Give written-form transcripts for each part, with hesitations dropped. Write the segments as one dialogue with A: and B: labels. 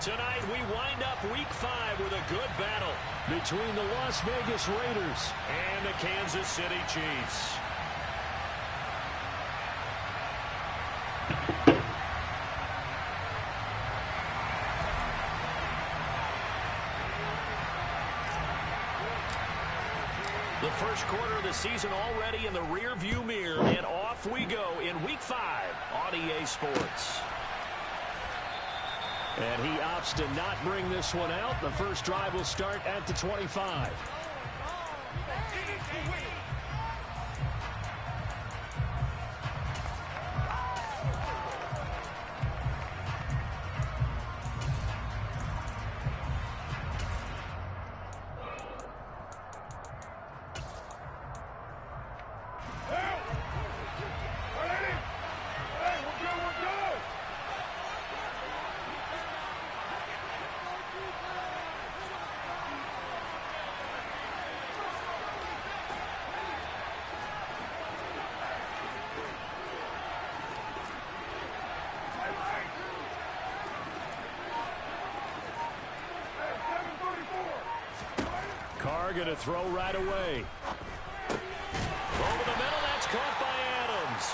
A: Tonight, we wind up Week 5 with a good battle between the Las Vegas Raiders and the Kansas City Chiefs. The first quarter of the season already in the rear-view mirror, and off we go in Week 5 on EA Sports. And he opts to not bring this one out. The first drive will start at the 25. Carr going to throw right away. Over the middle, that's caught by Adams.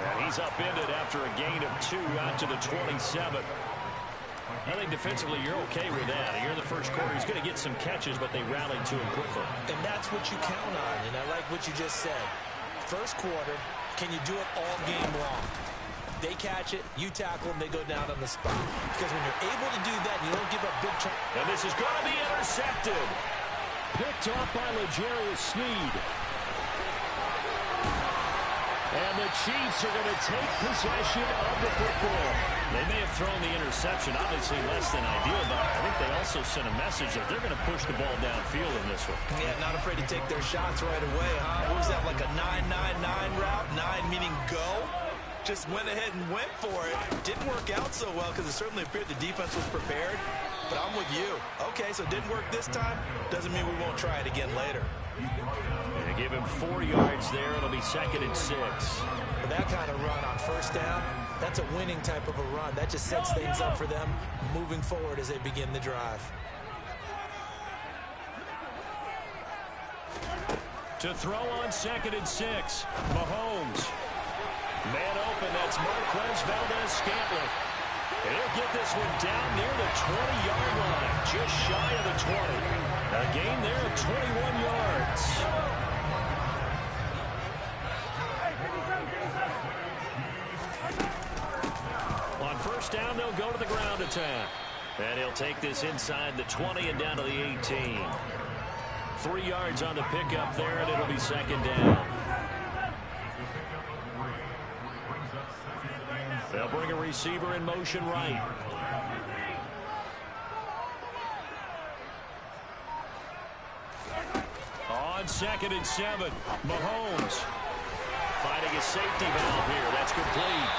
A: And he's upended after a gain of 2 out to the 27. I think defensively you're okay with that. Here in the first quarter, he's going to get some catches, but they rallied to him quickly.
B: And that's what you count on, and I like what you just said. First quarter, can you do it all game long? They catch it, you tackle them, they go down on the spot. Because when you're able to do that, you don't give up big chunks.
A: And this is going to be intercepted. Picked off by L'Jarius Sneed. And the Chiefs are going to take possession of the football. They may have thrown the interception, obviously less than ideal, but I think they also sent a message that they're going to push the ball downfield in this one.
B: Yeah, not afraid to take their shots right away, huh? What was that, like a 9-9-9 route? 9 meaning go? Just went ahead and went for it. Didn't work out so well because it certainly appeared the defense was prepared. But I'm with you. Okay, so it didn't work this time. Doesn't mean we won't try it again later.
A: They give him 4 yards there. It'll be 2nd and 6.
B: But that kind of run on first down, that's a winning type of a run. That just sets things up for them moving forward as they begin the drive.
A: To throw on 2nd and 6, Mahomes. Man open, that's Marquez Valdes-Scantling. And he'll get this one down near the 20-yard line, just shy of the 20. A gain there of 21 yards. On first down, they'll go to the ground attack. And he'll take this inside the 20 and down to the 18. 3 yards on the pickup there, and it'll be 2nd down. They'll bring a receiver in motion right. On 2nd and 7, Mahomes finding a safety valve here. That's complete.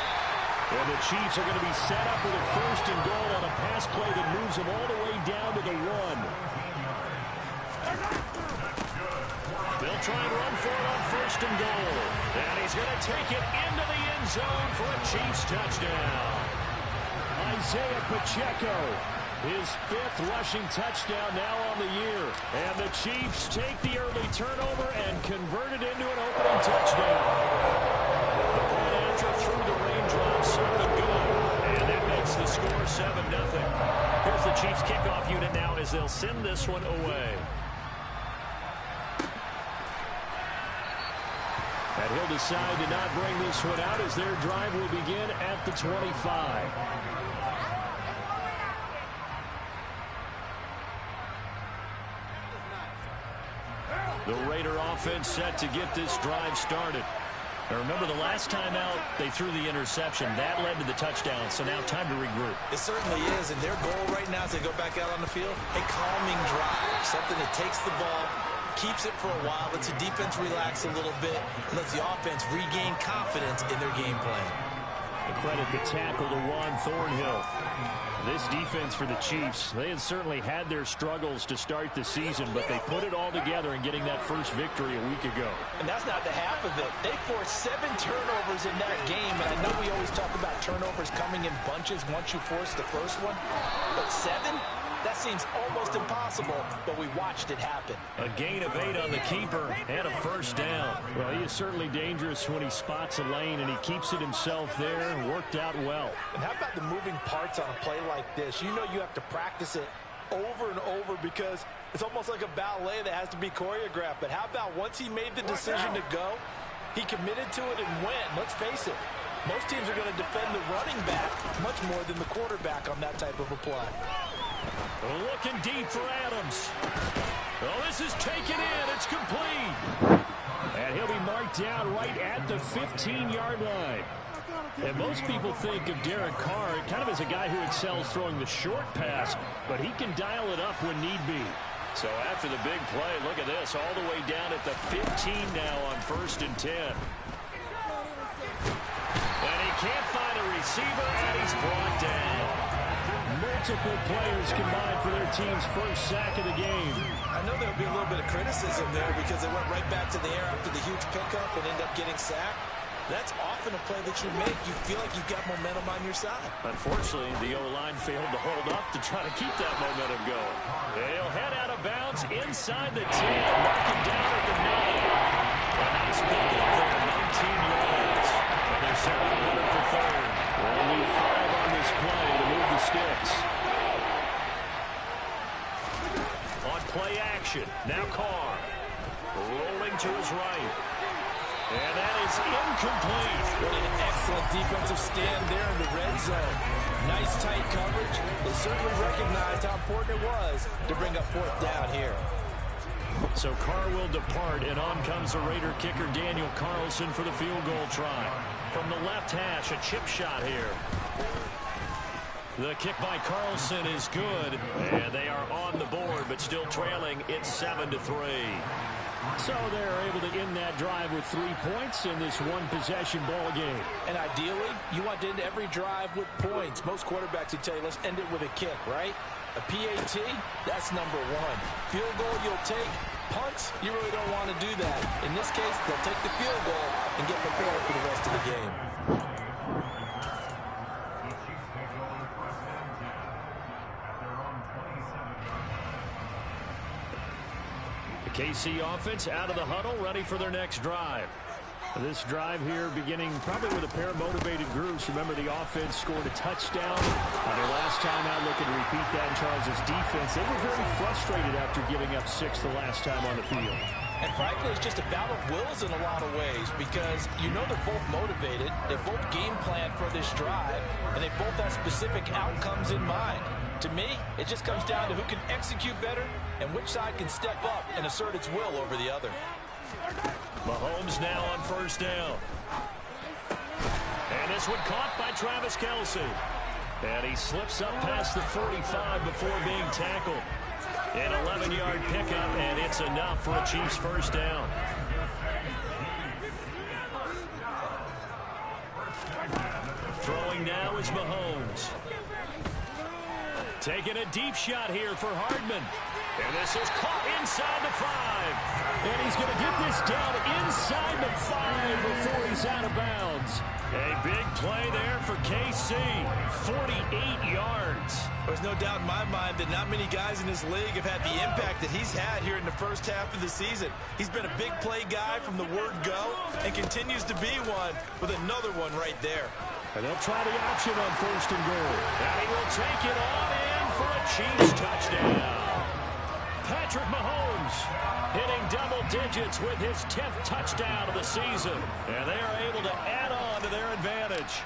A: And the Chiefs are going to be set up with a 1st and goal on a pass play that moves them all the way down to the 1. They'll try and run for it on 1st and goal. And he's going to take it into the end zone for a Chiefs touchdown. Isaiah Pacheco, his 5th rushing touchdown now on the year. And the Chiefs take the early turnover and convert it into an opening touchdown. The point after through the raindrops, something good. And that makes the score 7-0. Here's the Chiefs kickoff unit now as they'll send this one away. And he'll decide to not bring this one out as their drive will begin at the 25. The Raider offense set to get this drive started. Now remember, the last time out, they threw the interception. That led to the touchdown, so now time to regroup.
B: It certainly is, and their goal right now as they go back out on the field, a calming drive, something that takes the ball, keeps it for a while, lets the defense relax a little bit, and lets the offense regain confidence in their game plan.
A: Credit the tackle to Juan Thornhill. This defense for the Chiefs, they had certainly had their struggles to start the season, but they put it all together in getting that first victory a week ago.
B: And that's not the half of it. They forced 7 turnovers in that game, and I know we always talk about turnovers coming in bunches once you force the first one, but 7? That seems almost impossible, but we watched it happen.
A: A gain of 8 on the keeper and a first down. Well, he is certainly dangerous when he spots a lane, and he keeps it himself there. Worked out well.
B: And how about the moving parts on a play like this? You know you have to practice it over and over because it's almost like a ballet that has to be choreographed. But how about once he made the decision to go, he committed to it and went. Let's face it, most teams are going to defend the running back much more than the quarterback on that type of a play.
A: Looking deep for Adams. Oh, this is taken in. It's complete. And he'll be marked down right at the 15-yard line. And most people think of Derek Carr kind of as a guy who excels throwing the short pass, but he can dial it up when need be. So after the big play, look at this, all the way down at the 15 now on 1st and 10. And he can't find a receiver, and he's brought down. Multiple players combined for their team's first sack of the game.
B: I know there'll be a little bit of criticism there because they went right back to the air after the huge pickup and ended up getting sacked. That's often a play that you make. You feel like you've got momentum on your side.
A: Unfortunately, the O-line failed to hold up to try to keep that momentum going. They'll head out of bounds inside the 10. Mark him down at the 9. A nice pickup there, 19 yards. And they're set up running for 3rd. They'll need 5 on this play to move the sticks. On play action, now Carr. Rolling to his right. And that is incomplete.
B: What an excellent defensive stand there in the red zone. Nice tight coverage. They certainly recognized how important it was to bring up 4th down here.
A: So Carr will depart, and on comes the Raider kicker Daniel Carlson for the field goal try. From the left hash, a chip shot here. The kick by Carlson is good, and they are on the board, but still trailing. It's 7-3. So they're able to end that drive with 3 points in this one-possession ball game.
B: And ideally, you want to end every drive with points. Most quarterbacks would tell you, let's end it with a kick, right? A PAT, that's number 1. Field goal you'll take. Punts, you really don't want to do that. In this case, they'll take the field goal and get prepared for the rest of the game.
A: The KC offense out of the huddle, ready for their next drive. This drive here beginning probably with a pair of motivated groups. Remember, the offense scored a touchdown their last time out, looking to repeat that in Charles' defense. They were very frustrated after giving up 6 the last time on the field.
B: And frankly, it's just a battle of wills in a lot of ways because you know they're both motivated, they both game plan for this drive, and they both have specific outcomes in mind. To me, it just comes down to who can execute better and which side can step up and assert its will over the other.
A: Mahomes now on 1st down. And this one caught by Travis Kelce. And he slips up past the 45 before being tackled. An 11-yard pickup, and it's enough for a Chiefs first down. Throwing now is Mahomes. Taking a deep shot here for Hardman. And this is caught inside the 5. And he's going to get this down inside the 5 before he's out of bounds. A big play there for KC. 48 yards.
B: There's no doubt in my mind that not many guys in this league have had the impact that he's had here in the first half of the season. He's been a big play guy from the word go and continues to be one with another one right there.
A: And they'll try the option on 1st and goal. And he will take it on in for a Chiefs touchdown. Patrick Mahomes hitting double digits with his 10th touchdown of the season. And they are able to add on to their advantage.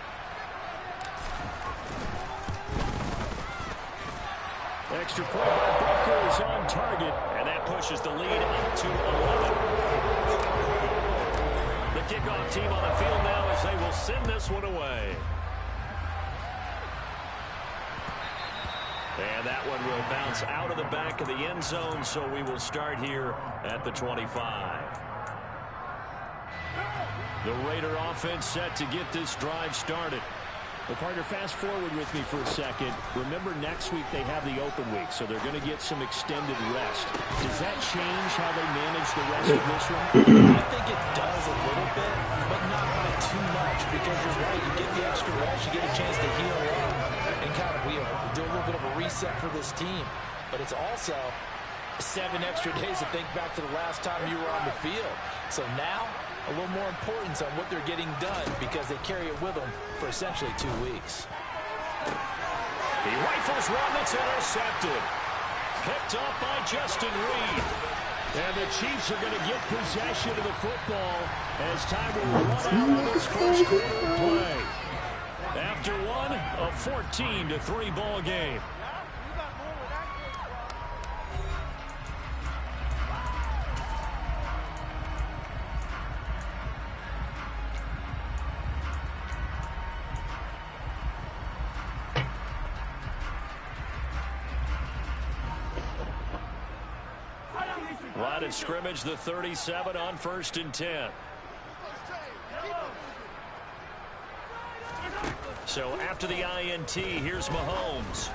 A: Extra point by Butker is on target. And that pushes the lead up to 11. The kickoff team on the field now as they will send this one away. And that one will bounce out of the back of the end zone, so we will start here at the 25. The Raider offense set to get this drive started. Well, partner, fast forward with me for a second. Remember, next week they have the open week, so they're going to get some extended rest. Does that change how they manage the rest of this one?
B: I think it does a little bit, but not by too much, because you're right. You get the extra rest, you get a chance to heal up and kind of do a little bit of a reset for this team. But it's also 7 extra days to think back to the last time you were on the field. So now, a little more importance on what they're getting done because they carry it with them for essentially 2 weeks.
A: He rifles one that's intercepted. Picked up by Justin Reed. And the Chiefs are going to get possession of the football as time will run out on this first quarter of play. After one, a 14-3 ball game. Line of scrimmage, the 37 on 1st and 10. So after the INT, here's Mahomes.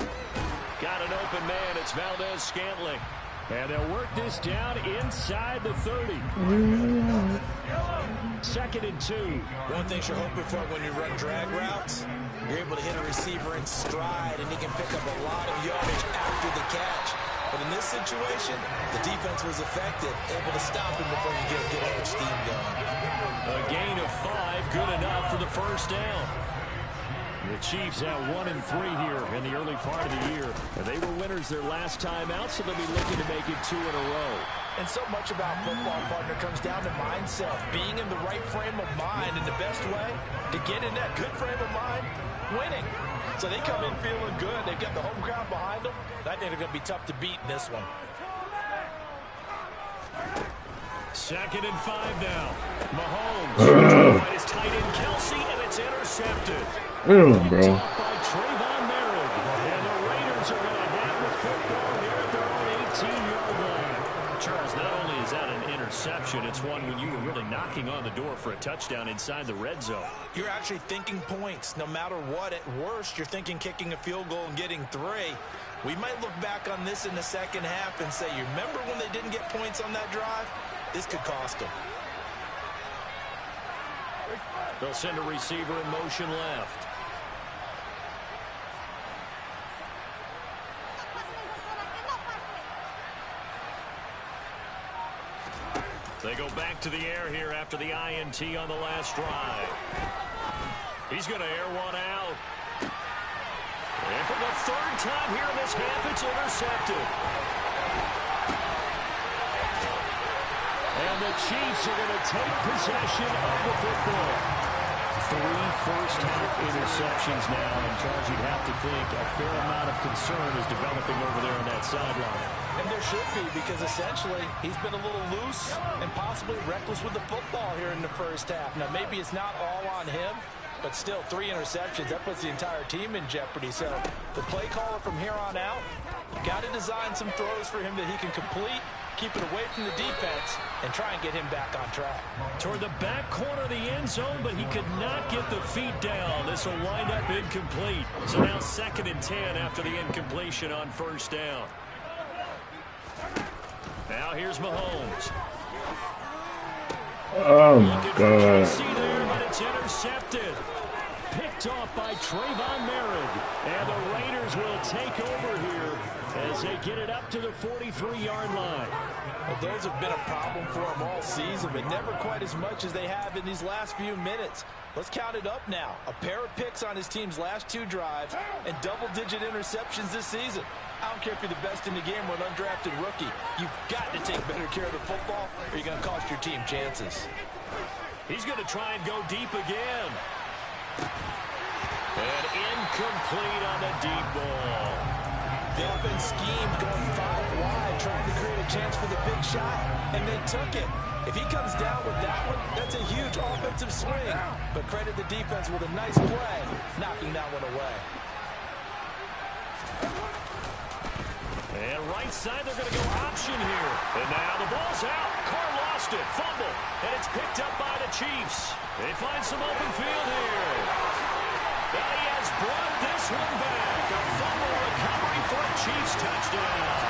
A: Got an open man. It's Valdez-Scantling. And they'll work this down inside the 30. 2nd and 2.
B: One thing you're hoping for when you run drag routes, you're able to hit a receiver in stride, and he can pick up a lot of yardage after the catch. But in this situation, the defense was effective, able to stop him before you get out of steam going.
A: A gain of 5, good enough for the first down. The Chiefs at 1-3 here in the early part of the year. And they were winners their last time out, so they'll be looking to make it 2 in a row.
B: And so much about football, partner, comes down to mindset. Being in the right frame of mind, and the best way to get in that good frame of mind, winning. So they come in feeling good. They've got the home crowd behind them. I think they're going to be tough to beat in this one.
A: 2nd and 5 now. Mahomes by his tight end Kelsey, and it's intercepted.
C: Bro.
A: By Trayvon Merrick. And the Raiders are going to have the football here at their own 18-yard line. Charles, not only is that an interception, it's one when you were really knocking on the door for a touchdown inside the red zone.
B: You're actually thinking points. No matter what, at worst, you're thinking kicking a field goal and getting 3. We might look back on this in the second half and say, you remember when they didn't get points on that drive? This could cost them.
A: They'll send a receiver in motion left. They go back to the air here after the INT on the last drive. He's going to air one out. And for the 3rd time here in this half, it's intercepted. And the Chiefs are going to take possession of the football. 3 first-half interceptions now. And Charles, you'd have to think a fair amount of concern is developing over there on that sideline.
B: And there should be, because essentially he's been a little loose and possibly reckless with the football here in the first half. Now, maybe it's not all on him, but still 3 interceptions. That puts the entire team in jeopardy. So the play caller from here on out, got to design some throws for him that he can complete, keep it away from the defense, and try and get him back on track.
A: Toward the back corner of the end zone, but he could not get the feet down. This will wind up incomplete. So now 2nd and 10 after the incompletion on 1st down. Now here's Mahomes.
C: Oh, my God.
A: See there, but it's intercepted. Picked off by Trayvon Merrick. And the Raiders will take over here as they get it up to the 43-yard line.
B: Well, those have been a problem for them all season, but never quite as much as they have in these last few minutes. Let's count it up now. A pair of picks on his team's last 2 drives and double-digit interceptions this season. I don't care if you're the best in the game or an undrafted rookie. You've got to take better care of the football or you're going to cost your team chances.
A: He's going to try and go deep again. And incomplete on the deep ball.
B: The offense schemed going 5 wide, trying to create a chance for the big shot, and they took it. If he comes down with that one, that's a huge offensive swing. But credit the defense with a nice play, knocking that one away.
A: And right side, they're going to go option here. And now the ball's out. Carr lost it. Fumble. And it's picked up by the Chiefs. They find some open field here. Now he has brought this one back. A fumble recovery for a Chiefs touchdown.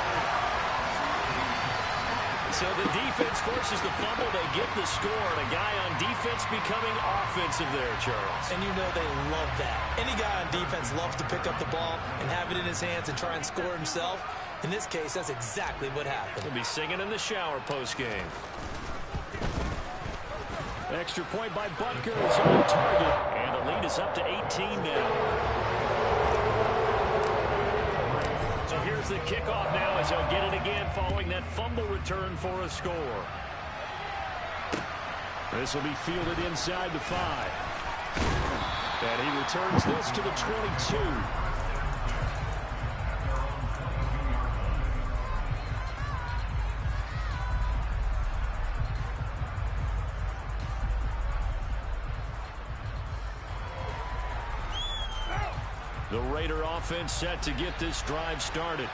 A: So the defense forces the fumble. They get the score. And a guy on defense becoming offensive there, Charles.
B: And you know they love that. Any guy on defense loves to pick up the ball and have it in his hands and try and score himself. In this case, that's exactly what happened.
A: He'll be singing in the shower post-game. Extra point by Butker is on target. And the lead is up to 18 now. So here's the kickoff now as he'll get it again following that fumble return for a score. This will be fielded inside the 5. And he returns this to the 22. The Raider offense set to get this drive started.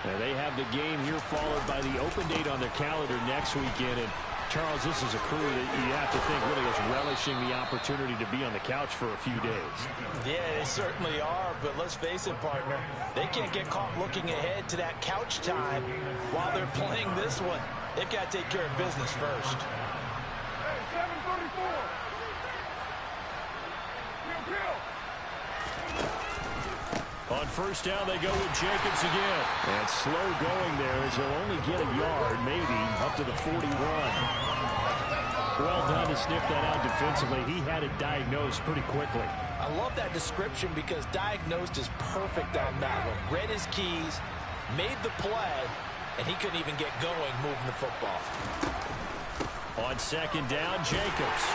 A: Now they have the game here followed by the open date on their calendar next weekend. And Charles, this is a crew that you have to think really is relishing the opportunity to be on the couch for a few days.
B: Yeah, they certainly are, but let's face it, partner. They can't get caught looking ahead to that couch time while they're playing this one. They've got to take care of business first.
C: Hey, 734.
A: On first down, they go with Jacobs again. And slow going there as he'll only get a yard, maybe, up to the 41. Well done to sniff that out defensively. He had it diagnosed pretty quickly.
B: I love that description because diagnosed is perfect on that one. Read his keys, made the play, and he couldn't even get going moving the football.
A: On second down, Jacobs.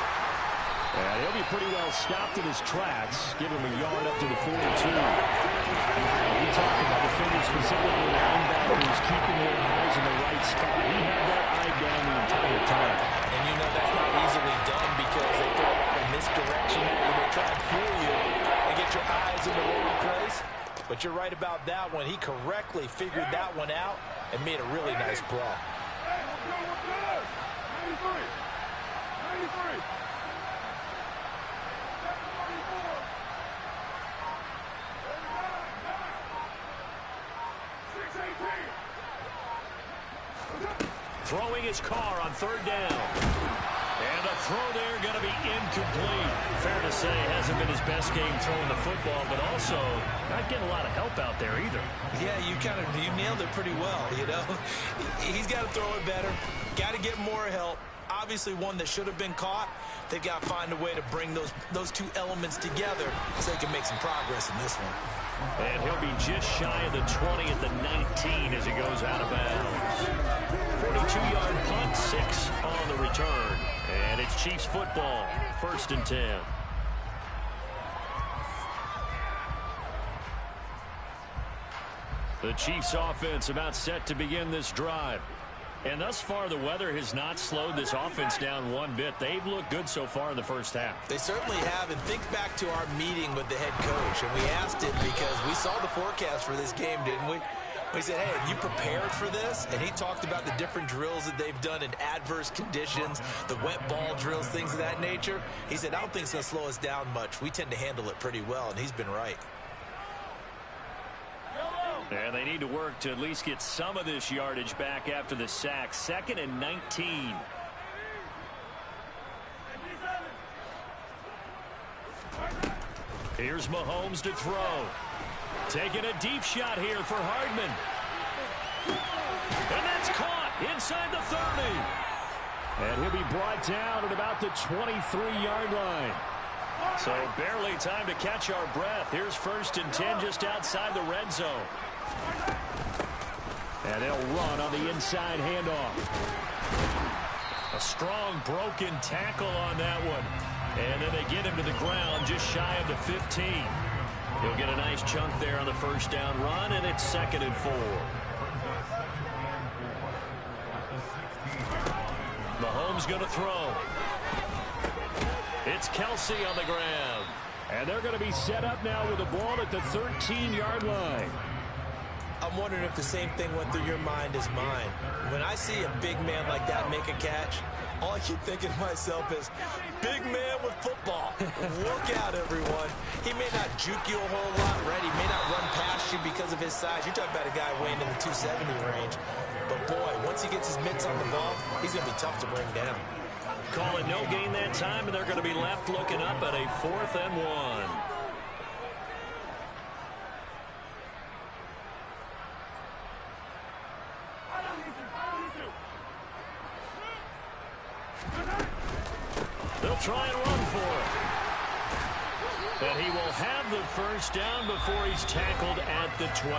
A: And he'll be pretty well stopped in his tracks. Give him a yard up to the 42. We talked about defenders, specifically linebackers, keeping their eyes in the right spot. He had that eye down the entire time.
B: And you know that's not easily done because they throw a misdirection at you. They try to fool you and get your eyes in the wrong place. But you're right about that one. He correctly figured that one out and made a really nice play.
C: Hey, we're good. 93. 93.
A: Throwing his car on third down. And the throw there going to be incomplete. Fair to say, hasn't been his best game throwing the football, but also not getting a lot of help out there either.
B: Yeah, you nailed it pretty well, you know. He's got to throw it better. Got to get more help. Obviously one that should have been caught. They've got to find a way to bring those two elements together so they can make some progress in this one.
A: And he'll be just shy of the 20 at the 19 as he goes out of bounds. 42-yard punt, 6 on the return. And it's Chiefs football, 1st and 10. The Chiefs offense about set to begin this drive. And thus far, the weather has not slowed this offense down one bit. They've looked good so far in the first half.
B: They certainly have. And think back to our meeting with the head coach. And we asked him because we saw the forecast for this game, didn't we? We said, hey, have you prepared for this? And he talked about the different drills that they've done in adverse conditions, the wet ball drills, things of that nature. He said, I don't think it's going to slow us down much. We tend to handle it pretty well, and he's been right.
A: And they need to work to at least get some of this yardage back after the sack. 2nd and 19. Here's Mahomes to throw. Taking a deep shot here for Hardman. And that's caught inside the 30. And he'll be brought down at about the 23-yard line. So barely time to catch our breath. Here's 1st and 10 just outside the red zone. And they'll run on the inside handoff. A strong broken tackle on that one. And then they get him to the ground just shy of the 15. He'll get a nice chunk there on the first down run, and it's 2nd and 4. Mahomes going to throw. It's Kelsey on the ground. And they're going to be set up now with the ball at the 13-yard line.
B: I'm wondering if the same thing went through your mind as mine. When I see a big man like that make a catch, all I keep thinking to myself is, big man with football. Look out, everyone. He may not juke you a whole lot, right? He may not run past you because of his size. You're talking about a guy weighing in the 270 range. But, boy, once he gets his mitts on the ball, he's going to be tough to bring down.
A: Call it no gain that time, and they're going to be left looking up at a 4th and 1. They'll try and run for it. But he will have the first down before he's tackled at the 12.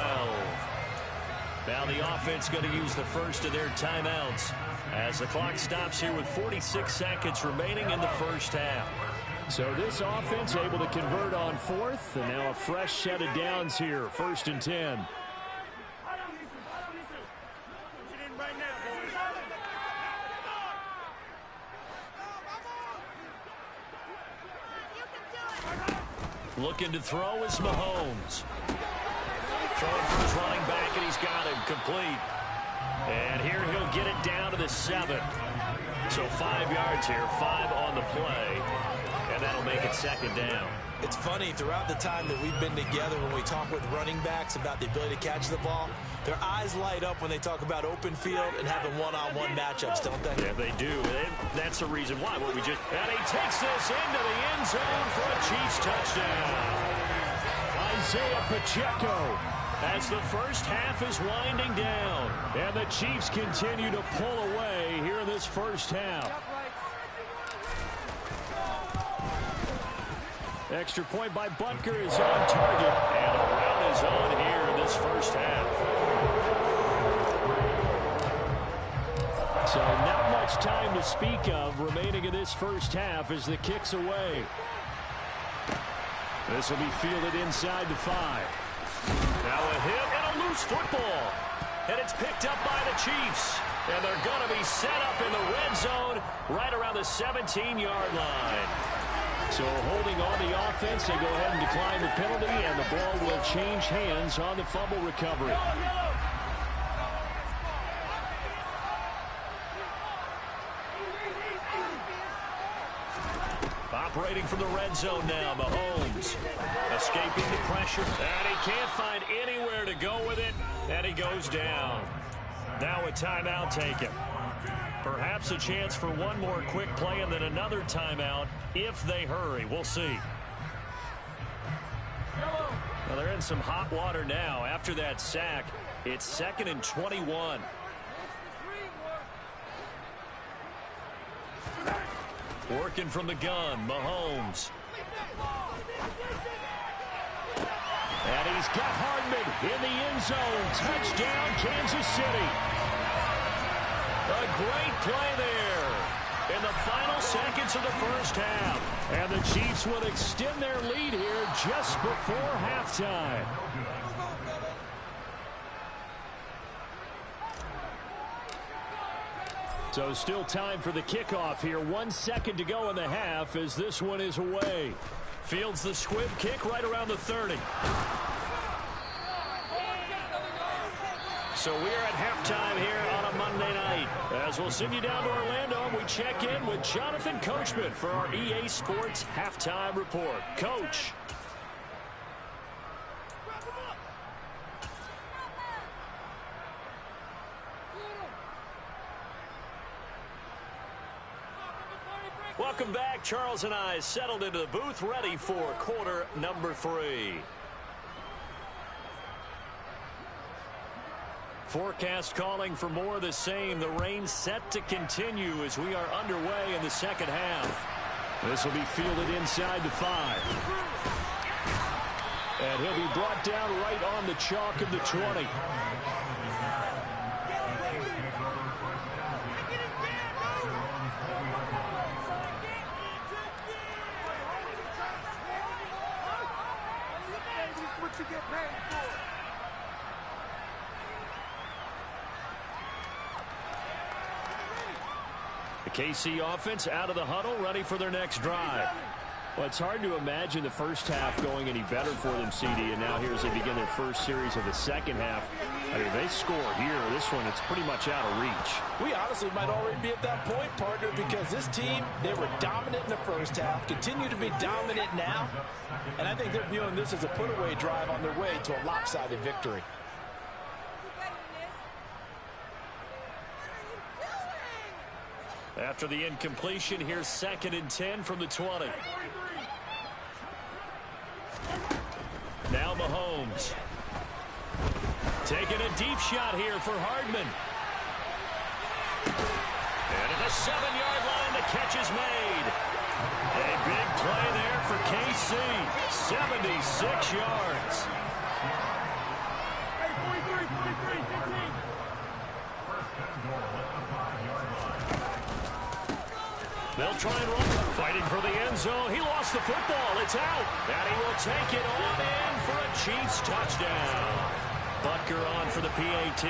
A: Now the offense going to use the first of their timeouts as the clock stops here with 46 seconds remaining in the first half. So this offense able to convert on 4th, and now a fresh set of downs here, 1st and 10. Looking to throw is Mahomes. Throwing for his running back, and he's got him complete. And here he'll get it down to the 7. So 5 yards here, 5 on the play. And that'll make it 2nd down.
B: It's funny, throughout the time that we've been together, when we talk with running backs about the ability to catch the ball, their eyes light up when they talk about open field and having one-on-one matchups, don't they?
A: Yeah, they do. And that's the reason why. And he takes this into the end zone for a Chiefs touchdown. Isaiah Pacheco, as the first half is winding down. And the Chiefs continue to pull away here in this first half. Extra point by Butker is on target. And a rout is on here in this first half. So not much time to speak of remaining in this first half as the kick's away. This will be fielded inside the 5. Now a hit and a loose football. And it's picked up by the Chiefs. And they're going to be set up in the red zone right around the 17-yard line. So holding on the offense, they go ahead and decline the penalty, and the ball will change hands on the fumble recovery. Operating from the red zone now, Mahomes. Escaping the pressure, and he can't find anywhere to go with it, and he goes down. Now a timeout taken. Perhaps a chance for one more quick play and then another timeout if they hurry. We'll see. Well, they're in some hot water now. After that sack, it's 2nd and 21. Working from the gun, Mahomes. And he's got Hardman in the end zone. Touchdown, Kansas City. A great play there in the final seconds of the first half. And the Chiefs will extend their lead here just before halftime. So still time for the kickoff here. 1 second to go in the half as this one is away. Fields the squib kick right around the 30. So we're at halftime here on a Monday night. As we'll send you down to Orlando, we check in with Jonathan Coachman for our EA Sports Halftime Report. Coach. Welcome back. Charles and I settled into the booth, ready for quarter number 3. Forecast calling for more of the same. The rain set to continue as we are underway in the second half. This will be fielded inside the 5. And he'll be brought down right on the chalk of the 20. The KC offense out of the huddle, ready for their next drive. Well, it's hard to imagine the first half going any better for them, CD, and now here as they begin their first series of the second half. I mean, they score here. This one, it's pretty much out of reach.
B: We honestly might already be at that point, partner, because this team, they were dominant in the first half, continue to be dominant now, and I think they're viewing this as a put-away drive on their way to a lopsided victory.
A: After the incompletion, here's 2nd and 10 from the 20. Now Mahomes. Taking a deep shot here for Hardman. And at the 7-yard line, the catch is made. A big play there for KC. 76 yards.
C: Hey, 43, 43, 15.
A: They'll try and run. Fighting for the end zone. He lost the football. It's out. And he will take it on in for a Chiefs touchdown. Butker on for the PAT.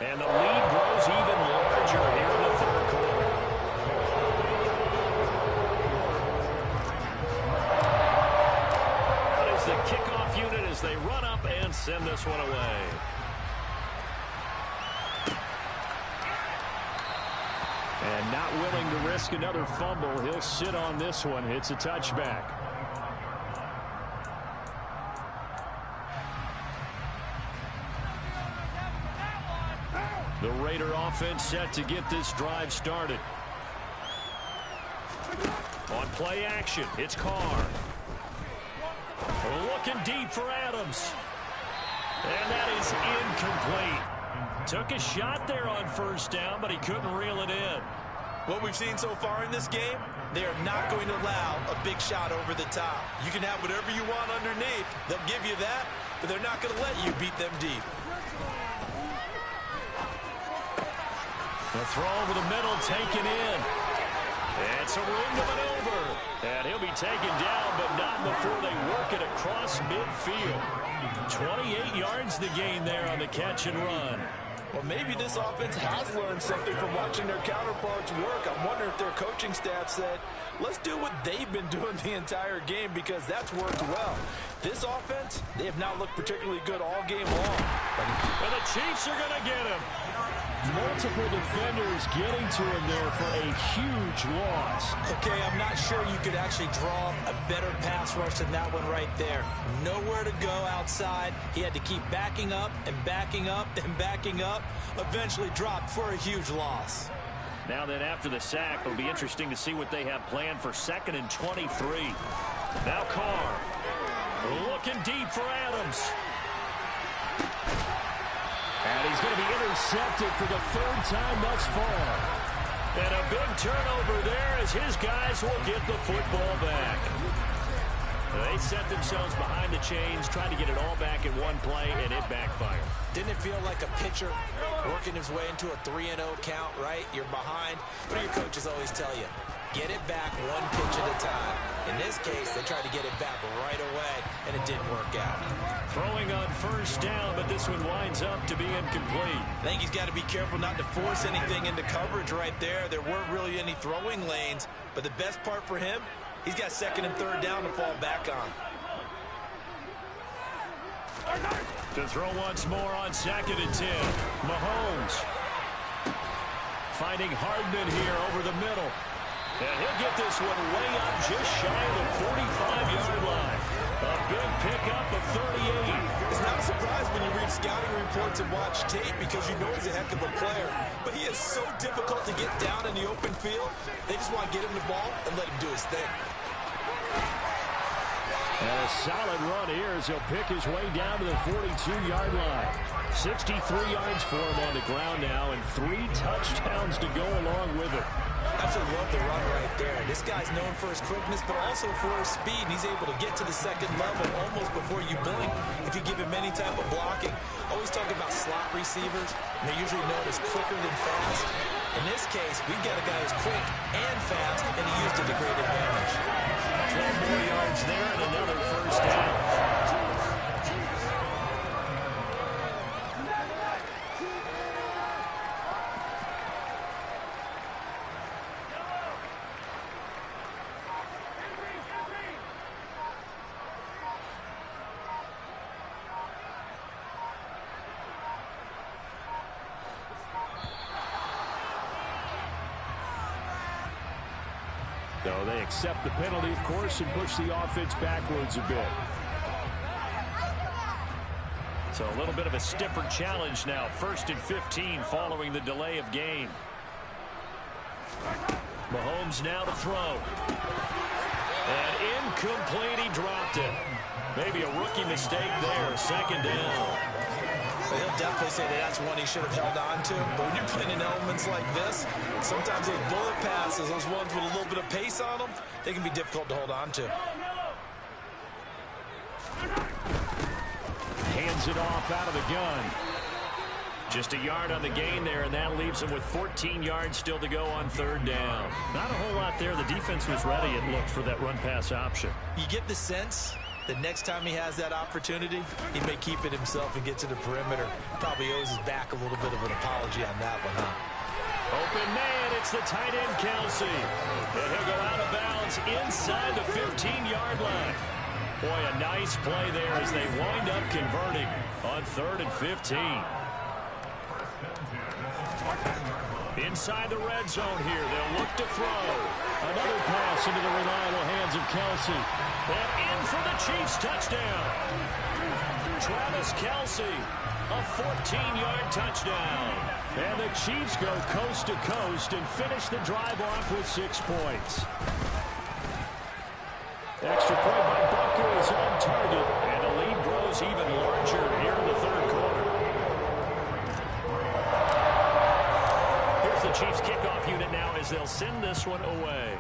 A: And the lead grows even larger here in the third quarter. That is the kickoff unit as they run up and send this one away. And not willing to risk another fumble, he'll sit on this one. It's a touchback. The Raider offense set to get this drive started. On play action, it's Carr. Looking deep for Adams. And that is incomplete. Took a shot there on first down, but he couldn't reel it in.
B: What we've seen so far in this game, they are not going to allow a big shot over the top. You can have whatever you want underneath. They'll give you that, but they're not going to let you beat them deep.
A: The throw over the middle, taken in. It's a room to maneuver. And he'll be taken down, but not before they work it across midfield. 28 yards the gain there on the catch and run.
B: Well, maybe this offense has learned something from watching their counterparts work. I'm wondering if their coaching staff said, let's do what they've been doing the entire game, because that's worked well. This offense, they have not looked particularly good all game long.
A: And the Chiefs are going to get him. Multiple defenders getting to him there for a huge loss.
B: Okay, I'm not sure you could actually draw a better pass rush than that one right there. Nowhere to go outside. He had to keep backing up and backing up and backing up. Eventually dropped for a huge loss.
A: Now then, after the sack, it'll be interesting to see what they have planned for 2nd and 23. Now Carr. Looking deep for Adams. And he's going to be intercepted for the 3rd time thus far. And a big turnover there as his guys will get the football back. They set themselves behind the chains, trying to get it all back in one play, and it backfired.
B: Didn't it feel like a pitcher working his way into a 3-0 count, right? You're behind. What do your coaches always tell you? Get it back one pitch at a time. In this case, they tried to get it back right away, and it didn't work out.
A: Throwing on first down, but this one winds up to be incomplete.
B: I think he's got to be careful not to force anything into coverage right there. There weren't really any throwing lanes, but the best part for him, he's got 2nd and 3rd down to fall back on.
A: To throw once more on 2nd and 10. Mahomes finding Hardman here over the middle. And he'll get this one way up just shy of the 45-yard line. A big pickup of 38.
B: It's not a surprise when you read scouting reports and watch tape, because you know he's a heck of a player. But he is so difficult to get down in the open field. They just want to get him the ball and let him do his thing.
A: And a solid run here as he'll pick his way down to the 42-yard line. 63 yards for him on the ground now, and 3 touchdowns to go along with it.
B: Absolutely love the run right there. This guy's known for his quickness, but also for his speed. And he's able to get to the 2nd level almost before you blink if you give him any type of blocking. Always talk about slot receivers. And they're usually known as quicker than fast. In this case, we've got a guy who's quick and fast, and he used it to great advantage.
A: 12 more yards there and another first down. So they accept the penalty, of course, and push the offense backwards a bit. So a little bit of a stiffer challenge now. 1st and 15 following the delay of game. Mahomes now to throw. And incomplete, he dropped it. Maybe a rookie mistake there. 2nd down.
B: He'll definitely say that that's one he should have held on to. But when you're playing in elements like this, sometimes those bullet passes, those ones with a little bit of pace on them, they can be difficult to hold on to.
A: Hands it off out of the gun. Just a yard on the gain there, and that leaves him with 14 yards still to go on 3rd down. Not a whole lot there. The defense was ready, it looked, for that run-pass option.
B: You get the sense that next time he has that opportunity, he may keep it himself and get to the perimeter. Probably owes his back a little bit of an apology on that one, huh?
A: Open man, it's the tight end, Kelsey. And he'll go out of bounds inside the 15-yard line. Boy, a nice play there as they wind up converting on 3rd and 15. Inside the red zone here, they'll look to throw. Another pass into the reliable hands of Kelsey. And in for the Chiefs touchdown. Travis Kelsey, a 14-yard touchdown. And the Chiefs go coast to coast and finish the drive off with 6 points. Extra point by Butker is on target, and the lead grows even larger here in the 3rd quarter. Here's the Chiefs kickoff unit now as they'll send this one away.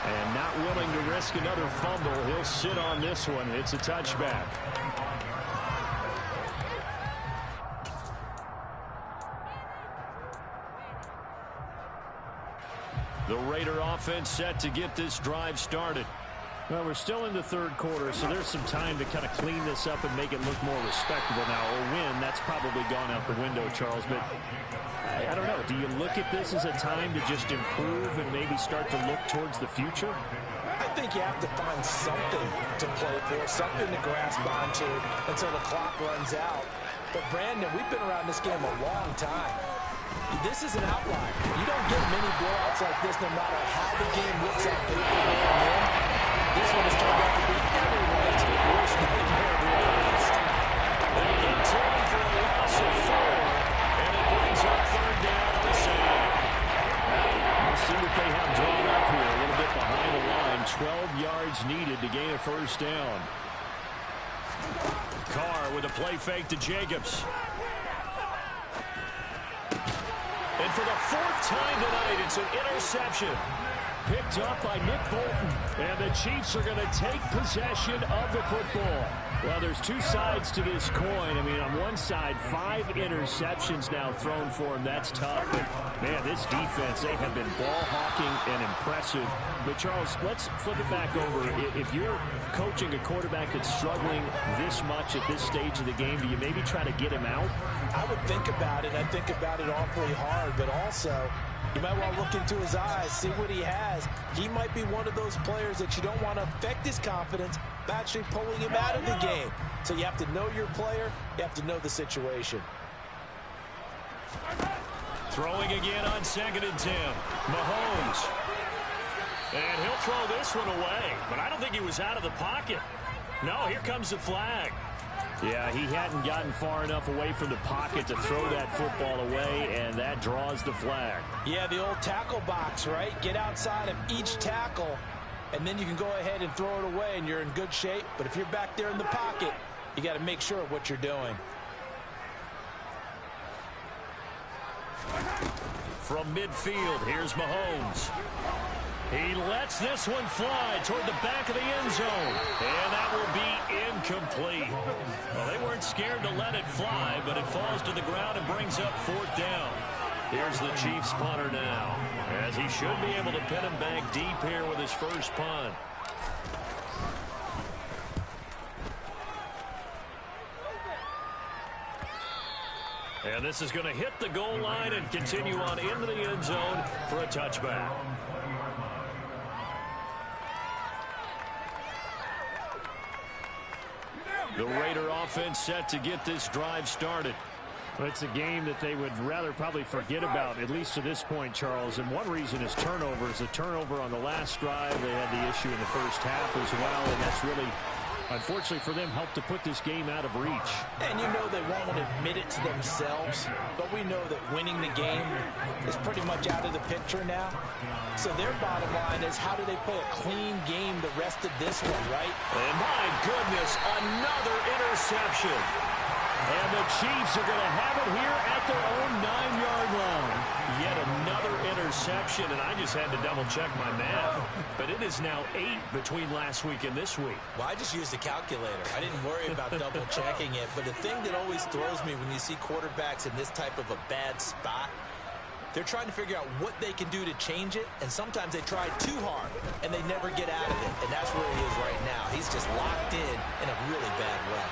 A: And not willing to risk another fumble, he'll sit on this one. It's a touchback. The Raider offense set to get this drive started. Well, we're still in the 3rd quarter, so there's some time to kind of clean this up and make it look more respectable now. Or win, that's probably gone out the window, Charles. But I don't know. Do you look at this as a time to just improve and maybe start to look towards the future?
B: I think you have to find something to play for, something to grasp onto until the clock runs out. But, Brandon, we've been around this game a long time. This is an outlier. You don't get many blowouts like this no matter how the game looks on paper going in. This one has turned out to be everyone's worst nightmare, to be honest.
A: They contend for a loss of 4, and it brings up 3rd down on the save. We'll see what they have drawn up here. A little bit behind the line. 12 yards needed to gain a 1st down. Carr with a play fake to Jacobs. And for the 4th time tonight, it's an interception. Picked up by Nick Bolton. And the Chiefs are going to take possession of the football. Well, there's 2 sides to this coin. I mean, on one side, 5 interceptions now thrown for him. That's tough. But, man, this defense, they have been ball hawking and impressive. But, Charles, let's flip it back over. If you're coaching a quarterback that's struggling this much at this stage of the game, do you maybe try to get him out?
B: I would think about it. I think about it awfully hard. But also, you might want to look into his eyes, see what he has. He might be one of those players that you don't want to affect his confidence by actually pulling him out of the game. So you have to know your player. You have to know the situation.
A: Throwing again on 2nd and 10. Mahomes. And he'll throw this one away. But I don't think he was out of the pocket. No, here comes the flag. Yeah, he hadn't gotten far enough away from the pocket to throw that football away, and that draws the flag.
B: Yeah, the old tackle box, right? Get outside of each tackle, and then you can go ahead and throw it away, and you're in good shape. But if you're back there in the pocket, you got to make sure of what you're doing.
A: From midfield, here's Mahomes. He lets this one fly toward the back of the end zone. And that will be incomplete. Well, they weren't scared to let it fly, but it falls to the ground and brings up 4th down. Here's the Chiefs punter now, as he should be able to pin him back deep here with his first punt. And this is going to hit the goal line and continue on into the end zone for a touchback. The Raider offense set to get this drive started. Well, it's a game that they would rather probably forget about, at least to this point, Charles. And one reason is turnovers. A turnover on the last drive. They had the issue in the first half as well, and that's really, unfortunately for them, helped to put this game out of reach.
B: And you know they won't want to admit it to themselves, but we know that winning the game is pretty much out of the picture now. So their bottom line is, how do they play a clean game the rest of this one, right?
A: And my goodness, another interception. And the Chiefs are going to have it here at their own 9-yard line. Yet another interception, and I just had to double-check my math. But it is now 8 between last week and this week.
B: Well, I just used a calculator. I didn't worry about double-checking it. But the thing that always throws me when you see quarterbacks in this type of a bad spot, they're trying to figure out what they can do to change it, and sometimes they try too hard, and they never get out of it. And that's where he is right now. He's just locked in a really bad way.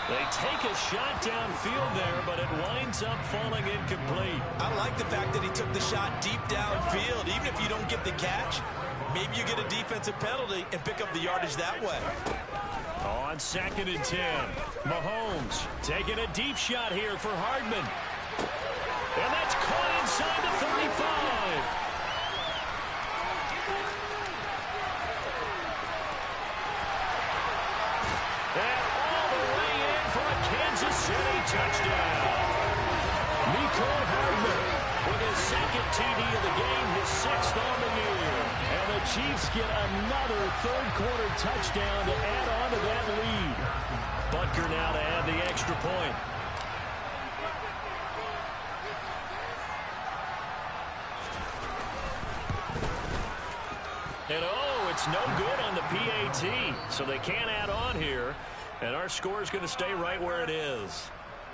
A: They take a shot downfield there, but it winds up falling incomplete.
B: I like the fact that he took the shot deep downfield. Even if you don't get the catch, maybe you get a defensive penalty and pick up the yardage that way.
A: On 2nd and 10, Mahomes taking a deep shot here for Hardman. And that's caught inside the 35. And all the way in for a Kansas City touchdown. Mecole Hardman with his 2nd TD of the game, his 6th on the year. And the Chiefs get another third-quarter touchdown to add on to that lead. Butker now to add the extra point. And oh, it's no good on the PAT, so they can't add on here. And our score is going to stay right where it is.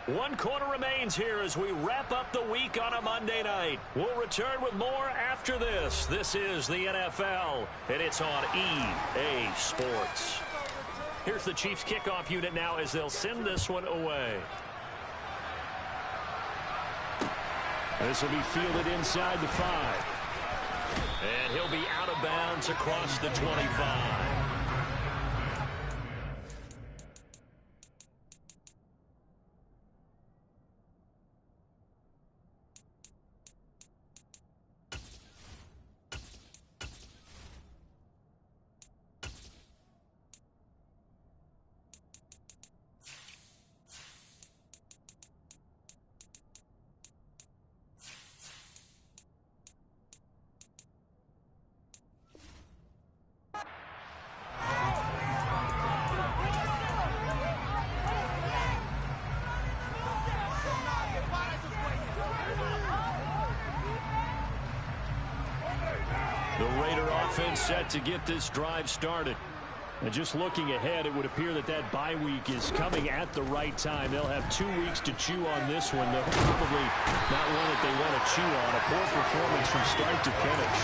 A: 1 quarter remains here as we wrap up the week on a Monday night. We'll return with more after this. This is the NFL, and it's on EA Sports. Here's the Chiefs kickoff unit now as they'll send this one away. This will be fielded inside the 5. And he'll be out of bounds across the 25. The Raider offense set to get this drive started. And just looking ahead, it would appear that that bye week is coming at the right time. They'll have 2 weeks to chew on this one. They'll probably not one that they want to chew on. A poor performance from start to finish.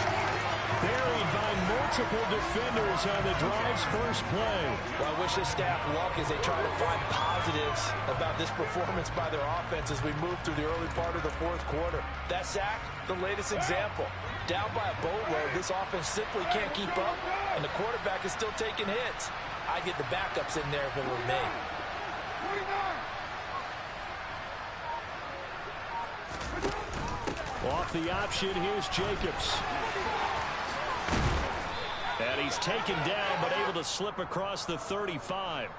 A: Buried by multiple defenders on the drive's first play.
B: Well, I wish this staff luck as they try to find positives about this performance by their offense as we move through the early part of the 4th quarter. That sack, the latest example. Down by a boatload, this offense simply can't keep up, and the quarterback is still taking hits. I'd get the backups in there if it were me.
A: Off the option, here's Jacobs. And he's taken down, but able to slip across the 35.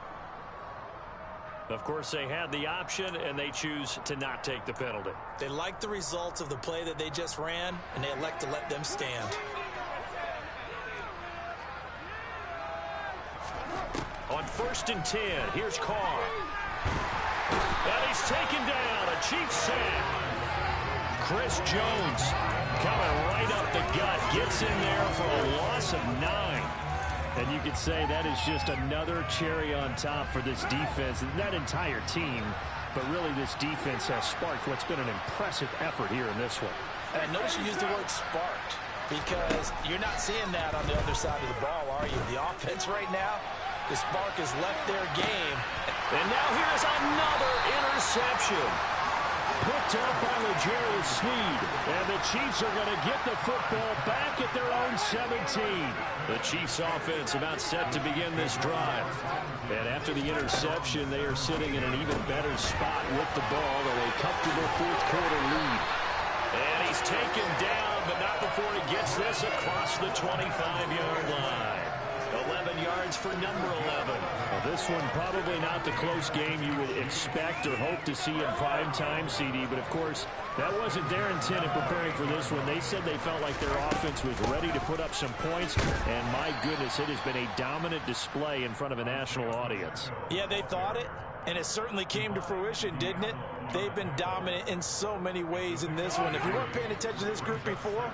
A: Of course, they had the option, and they choose to not take the penalty.
B: They like the results of the play that they just ran, and they elect to let them stand.
A: On 1st and 10, here's Carr. And he's taken down, a Chiefs sack. Chris Jones coming right up the gut, gets in there for a loss of 9. And you could say that is just another cherry on top for this defense. That entire team, but really this defense has sparked what's been an impressive effort here in this one.
B: And I notice you use the word sparked because you're not seeing that on the other side of the ball, are you? The offense right now, the spark has left their game.
A: And now here's another interception. Picked up by L'Jarius Sneed. And the Chiefs are going to get the football back at their own 17. The Chiefs offense about set to begin this drive. And after the interception, they are sitting in an even better spot with the ball in a comfortable fourth-quarter lead. And he's taken down, but not before he gets this across the 25-yard line. 11 yards for number 11. Well, this one probably not the close game you would expect or hope to see in prime time, CD. But, of course, that wasn't their intent in preparing for this one. They said they felt like their offense was ready to put up some points. And, my goodness, it has been a dominant display in front of a national audience.
B: Yeah, they thought it. And it certainly came to fruition, didn't it? They've been dominant in so many ways in this one. If you weren't paying attention to this group before,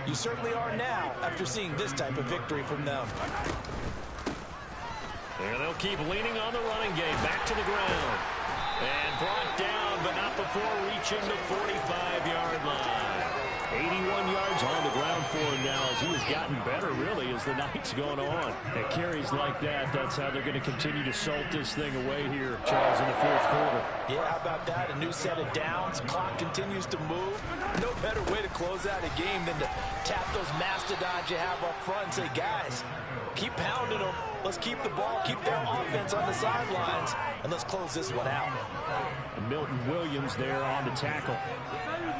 B: you certainly are now after seeing this type of victory from them.
A: And they'll keep leaning on the running game. Back to the ground. And brought down, but not before reaching the 45-yard line. 81 yards on the ground for him now as he has gotten better, really, as the night's going on. And carries like that, that's how they're going to continue to salt this thing away here, Charles, in the fourth quarter.
B: Yeah, how about that? A new set of downs. Clock continues to move. No better way to close out a game than to tap those mastodons you have up front and say, guys, keep pounding them. Let's keep the ball, keep their offense on the sidelines, and let's close this one out.
A: And Milton Williams there on the tackle.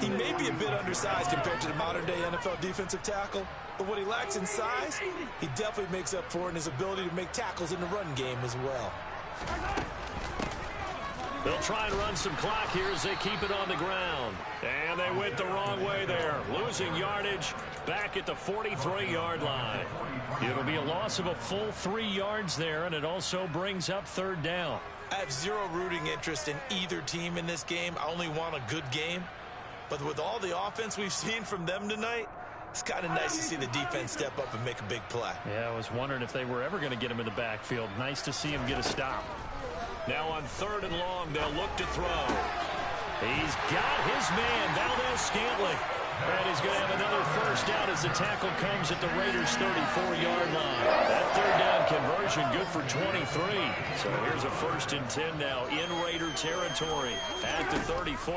B: He may be a bit undersized compared to the modern-day NFL defensive tackle, but what he lacks in size, he definitely makes up for in his ability to make tackles in the run game as well.
A: They'll try and run some clock here as they keep it on the ground. And they went the wrong way there. Losing yardage back at the 43-yard line. It'll be a loss of a full 3 yards there, and it also brings up third down.
B: I have zero rooting interest in either team in this game. I only want a good game. But with all the offense we've seen from them tonight, it's kind of nice to see the defense step up and make a big play.
A: Yeah, I was wondering if they were ever going to get him in the backfield. Nice to see him get a stop. Now on 3rd and long, they'll look to throw. He's got his man, Valdez-Scantling. And he's going to have another first down as the tackle comes at the Raiders' 34-yard line. That third down conversion good for 23. So here's a 1st and 10 now in Raider territory at the 34.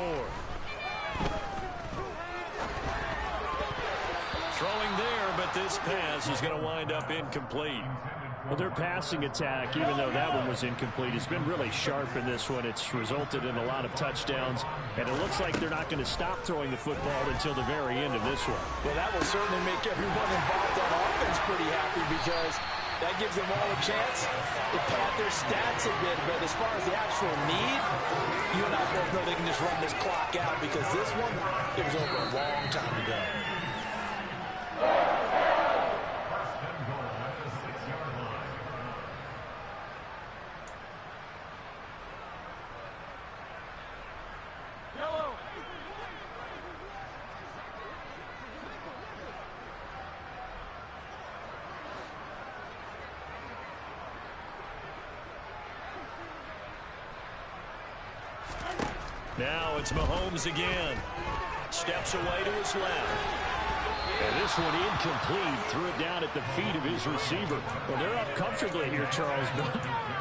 A: Throwing there, but this pass is going to wind up incomplete. Well, their passing attack, even though that one was incomplete, has been really sharp in this one. It's resulted in a lot of touchdowns, and it looks like they're not going to stop throwing the football until the very end of this one.
B: Well, that will certainly make everyone involved on offense pretty happy because that gives them all a chance to pad their stats a bit. But as far as the actual need, you and I both know they can just run this clock out because this one, it was over a long time ago.
A: Now it's Mahomes again. Steps away to his left. And this one incomplete. Threw it down at the feet of his receiver. Well, they're up comfortably here, Charles, but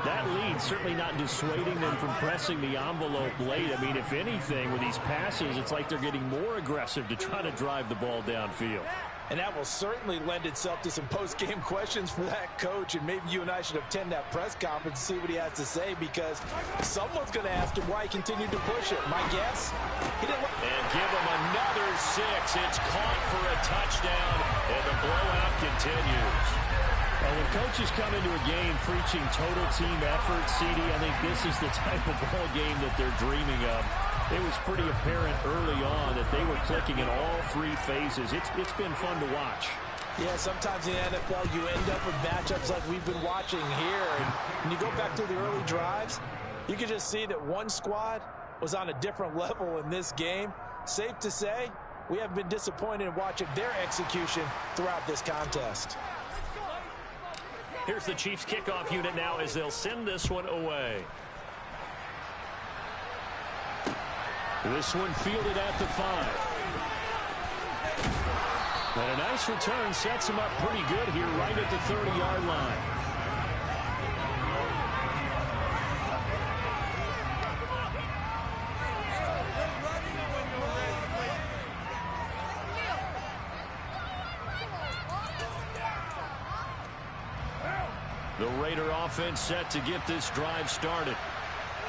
A: that lead certainly not dissuading them from pressing the envelope late. I mean, if anything, with these passes, it's like they're getting more aggressive to try to drive the ball downfield.
B: And that will certainly lend itself to some post-game questions for that coach. And maybe you and I should attend that press conference and see what he has to say because someone's going to ask him why he continued to push it. My guess? He didn't.
A: And give him another 6. It's caught for a touchdown, and the blowout continues. Well, when coaches come into a game preaching total team effort, CD, I think this is the type of ball game that they're dreaming of. It was pretty apparent early on that they were clicking in all 3 phases. It's been fun to watch.
B: Yeah, sometimes in the NFL you end up with matchups like we've been watching here. And when you go back to the early drives, you can just see that one squad was on a different level in this game. Safe to say, we haven't been disappointed in watching their execution throughout this contest.
A: Here's the Chiefs kickoff unit now as they'll send this one away. This one fielded at the 5. And a nice return sets him up pretty good here right at the 30-yard line. The Raider offense set to get this drive started.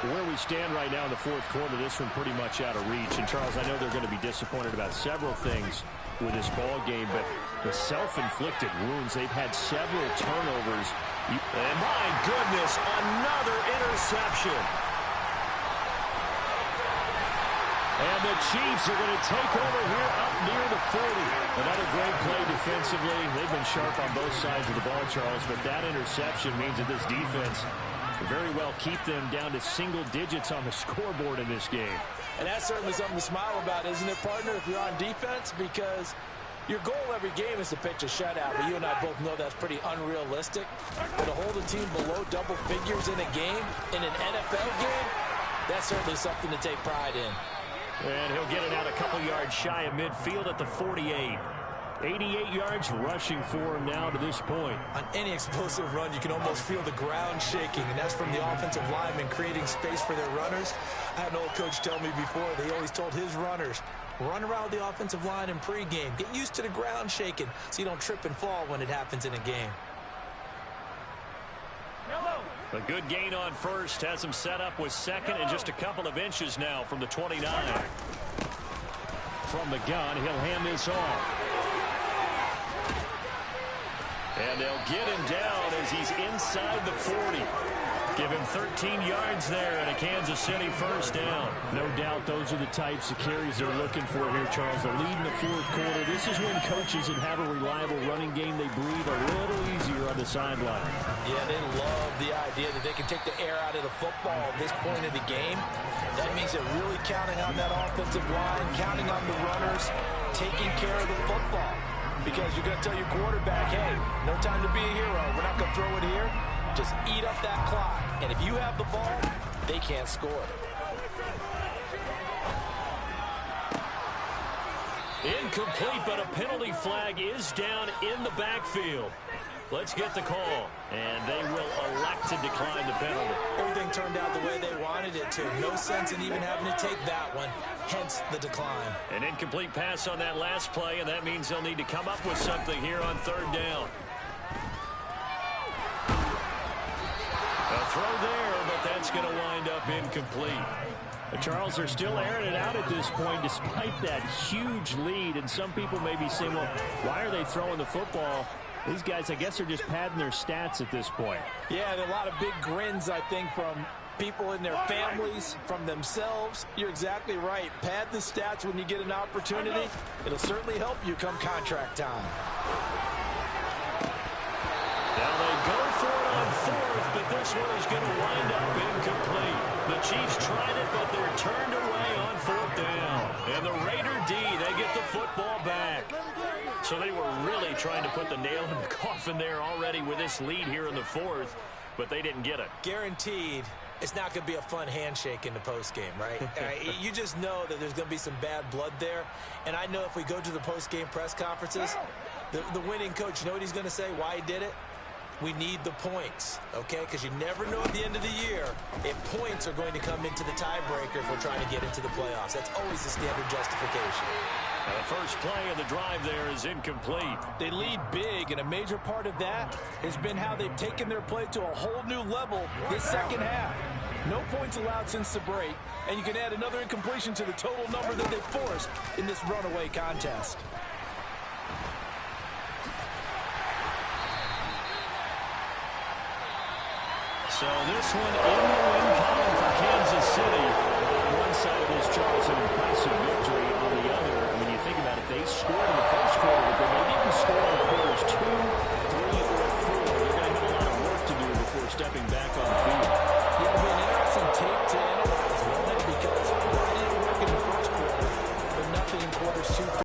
A: Where we stand right now in the fourth quarter, this one pretty much out of reach. And, Charles, I know they're going to be disappointed about several things with this ball game, but the self-inflicted wounds, they've had several turnovers. And, my goodness, another interception. And the Chiefs are going to take over here up near the 40. Another great play defensively. They've been sharp on both sides of the ball, Charles, but that interception means that this defense very well keep them down to single digits on the scoreboard in this game.
B: And that's certainly something to smile about, isn't it, partner, if you're on defense? Because your goal every game is to pitch a shutout, but you and I both know that's pretty unrealistic. But to hold a team below double figures in a game, in an NFL game, that's certainly something to take pride in.
A: And he'll get it out a couple yards shy of midfield at the 48. 88 yards rushing for him now to this point.
B: On any explosive run, you can almost feel the ground shaking, and that's from the offensive linemen creating space for their runners. I had an old coach tell me before, they always told his runners, run around the offensive line in pregame. Get used to the ground shaking so you don't trip and fall when it happens in a game.
A: A good gain on first has him set up with second and just a couple of inches now from the 29. From the gun, he'll hand this off. And they'll get him down as he's inside the 40. Give him 13 yards there and a Kansas City first down. No doubt those are the types of carries they're looking for here, Charles. The lead in the fourth quarter. This is when coaches that have a reliable running game, they breathe a little easier on the sideline.
B: Yeah, they love the idea that they can take the air out of the football at this point in the game. That means they're really counting on that offensive line, counting on the runners, taking care of the football. Because you're going to tell your quarterback, hey, no time to be a hero. We're not going to throw it here. Just eat up that clock. And if you have the ball, they can't score.
A: Incomplete, but a penalty flag is down in the backfield. Let's get the call. And they will elect to decline the penalty.
B: Everything turned out the way they wanted it to. No sense in even having to take that one. Hence the decline.
A: An incomplete pass on that last play, and that means they'll need to come up with something here on third down. A throw there, but that's going to wind up incomplete. Charles, they're still airing it out at this point despite that huge lead. And some people may be saying, well, why are they throwing the football? These guys, I guess, are just padding their stats at this point.
B: Yeah, there are a lot of big grins, I think, from people in their families, from themselves. You're exactly right. Pad the stats when you get an opportunity. It'll certainly help you come contract time.
A: Now they go for it on fourth, but this one is going to wind up incomplete. The Chiefs tried it, but they're turned away on fourth down. And the Raider D, they get the football back. So they were really trying to put the nail in the coffin there already with this lead here in the fourth, but they didn't get it.
B: Guaranteed it's not going to be a fun handshake in the postgame, right? You just know that there's going to be some bad blood there. And I know if we go to the postgame press conferences, the winning coach, you know what he's going to say, why he did it? We need the points, okay? Because you never know at the end of the year if points are going to come into the tiebreaker if we're trying to get into the playoffs. That's always the standard justification.
A: Now the first play of the drive there is incomplete.
B: They lead big, and a major part of that has been how they've taken their play to a whole new level this second half. No points allowed since the break, and you can add another incompletion to the total number that they've forced in this runaway contest.
A: So this one in the win column for Kansas City. On one side of this, Charles, an impressive victory. On the other, when you think about it, they scored